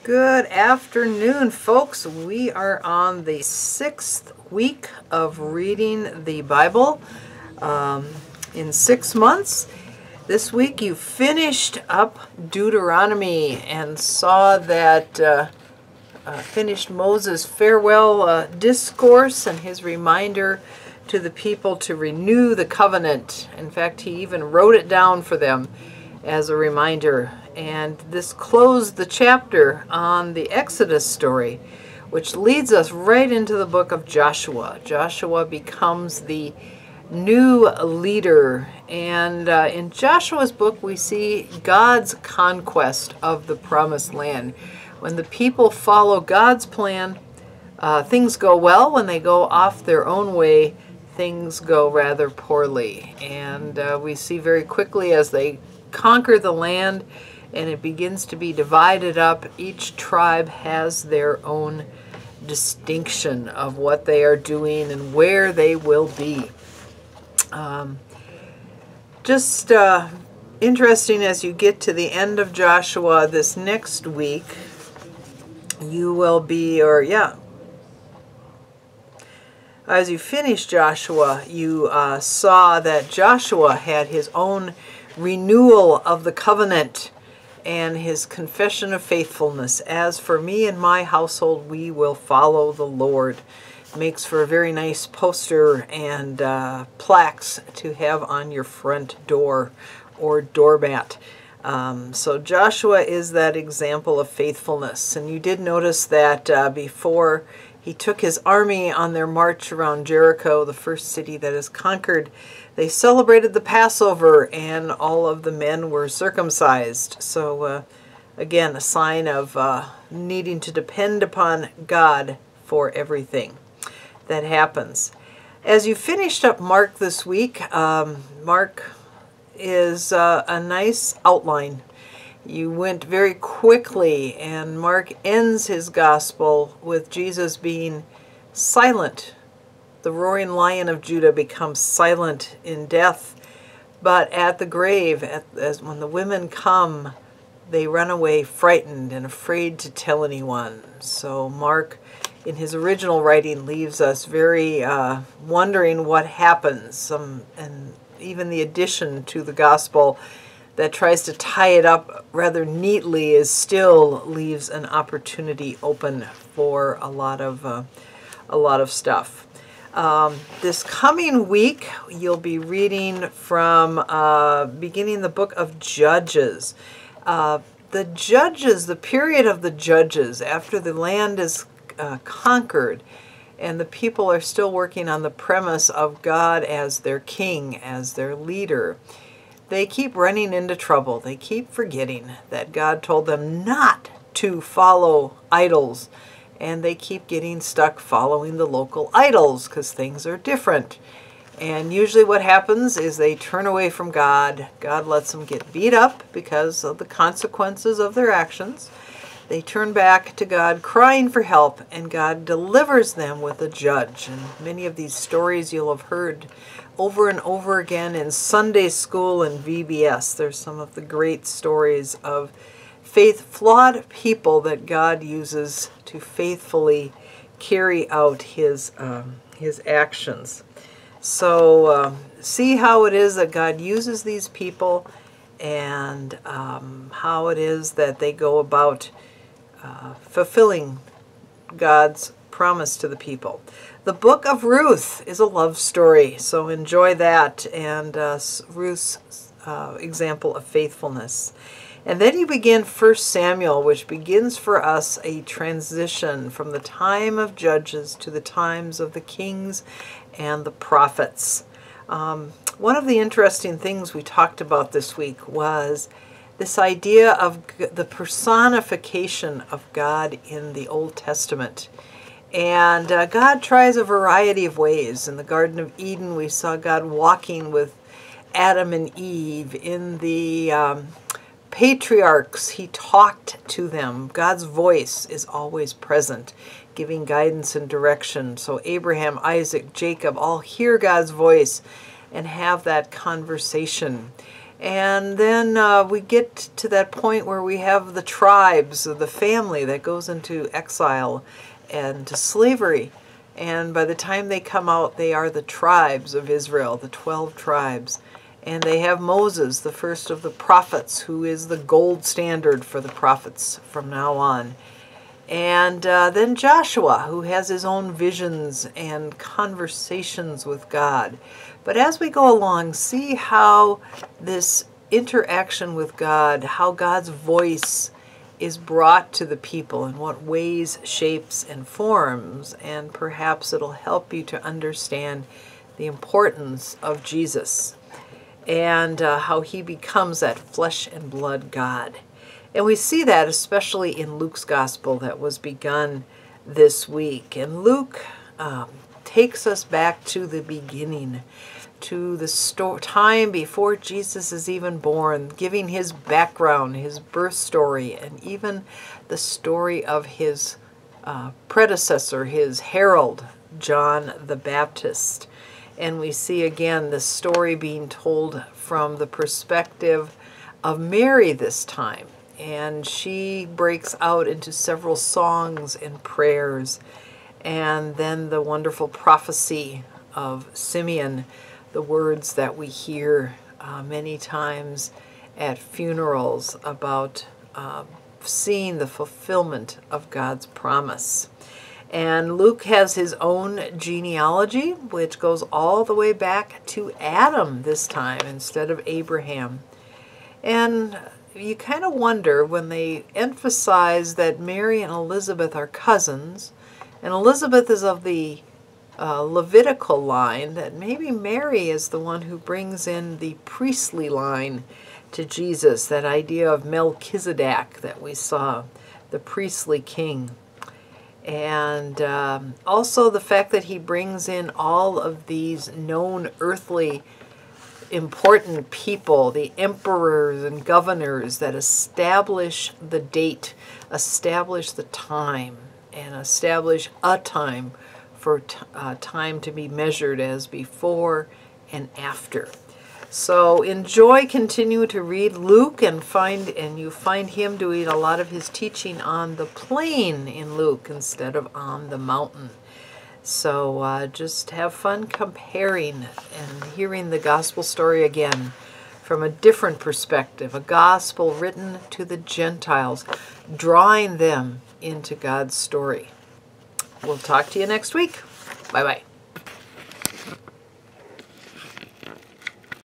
Good afternoon, folks. We are on the 6th week of reading the Bible in 6 months. This week you finished up Deuteronomy and saw that finished Moses' farewell discourse and his reminder to the people to renew the covenant. In fact, he even wrote it down for them as a reminder. And this closed the chapter on the Exodus story, which leads us right into the book of Joshua. Joshua becomes the new leader. And in Joshua's book, we see God's conquest of the promised land. When the people follow God's plan, things go well. When they go off their own way, things go rather poorly. And we see very quickly as they conquer the land and it begins to be divided up, each tribe has their own distinction of what they are doing and where they will be. Just interesting as you get to the end of Joshua this next week, you will be, as you finish Joshua, you saw that Joshua had his own renewal of the covenant and his confession of faithfulness. As for me and my household, we will follow the Lord. Makes for a very nice poster and plaques to have on your front door or doormat. So Joshua is that example of faithfulness. And you did notice that before he took his army on their march around Jericho, the first city that is conquered, they celebrated the Passover and all of the men were circumcised. So again, a sign of needing to depend upon God for everything that happens. As you finished up Mark this week, Mark is a nice outline. You went very quickly, and Mark ends his gospel with Jesus being silent. The roaring lion of Judah becomes silent in death, but at the grave, as when the women come, they run away frightened and afraid to tell anyone. So Mark, in his original writing, leaves us very wondering what happens, and even the addition to the gospel that tries to tie it up rather neatly is still leaves an opportunity open for a lot of stuff. This coming week, you'll be reading from beginning the book of Judges. The Judges, the period of the Judges, after the land is conquered, and the people are still working on the premise of God as their king, as their leader. They keep running into trouble. They keep forgetting that God told them not to follow idols. And they keep getting stuck following the local idols because things are different. And usually what happens is they turn away from God. God lets them get beat up because of the consequences of their actions. They turn back to God crying for help, and God delivers them with a judge. And many of these stories you'll have heard over and over again in Sunday school and VBS. There's some of the great stories of flawed people that God uses to faithfully carry out his actions. So see how it is that God uses these people, and how it is that they go about fulfilling God's promise to the people. The book of Ruth is a love story, so enjoy that, and Ruth's example of faithfulness. And then you begin 1 Samuel, which begins for us a transition from the time of Judges to the times of the kings and the prophets. One of the interesting things we talked about this week was this idea of the personification of God in the Old Testament. And God tries a variety of ways. In the Garden of Eden, we saw God walking with Adam and Eve. In the patriarchs, he talked to them. God's voice is always present, giving guidance and direction. So Abraham, Isaac, Jacob all hear God's voice and have that conversation. And then we get to that point where we have the tribes, the family that goes into exile and to slavery. And by the time they come out, they are the tribes of Israel, the 12 tribes. And they have Moses, the first of the prophets, who is the gold standard for the prophets from now on. And then Joshua, who has his own visions and conversations with God. But as we go along, see how this interaction with God, how God's voice is brought to the people, in what ways, shapes, and forms. And perhaps it'll help you to understand the importance of Jesus and how he becomes that flesh and blood God. And we see that especially in Luke's gospel that was begun this week. And Luke takes us back to the beginning, to the time before Jesus is even born, giving his background, his birth story, and even the story of his predecessor, his herald, John the Baptist. And we see again the story being told from the perspective of Mary this time. And she breaks out into several songs and prayers. And then the wonderful prophecy of Simeon, the words that we hear many times at funerals about seeing the fulfillment of God's promise. And Luke has his own genealogy, which goes all the way back to Adam this time instead of Abraham. And you kind of wonder when they emphasize that Mary and Elizabeth are cousins, and Elizabeth is of the Levitical line, that maybe Mary is the one who brings in the priestly line to Jesus, that idea of Melchizedek that we saw, the priestly king. And also the fact that he brings in all of these known earthly important people, the emperors and governors that establish the date, establish the time, and establish a time for time to be measured as before and after. So enjoy, continue to read Luke, and you find him doing a lot of his teaching on the plain in Luke instead of on the mountain. So just have fun comparing and hearing the gospel story again from a different perspective, a gospel written to the Gentiles, drawing them into God's story. We'll talk to you next week. Bye-bye.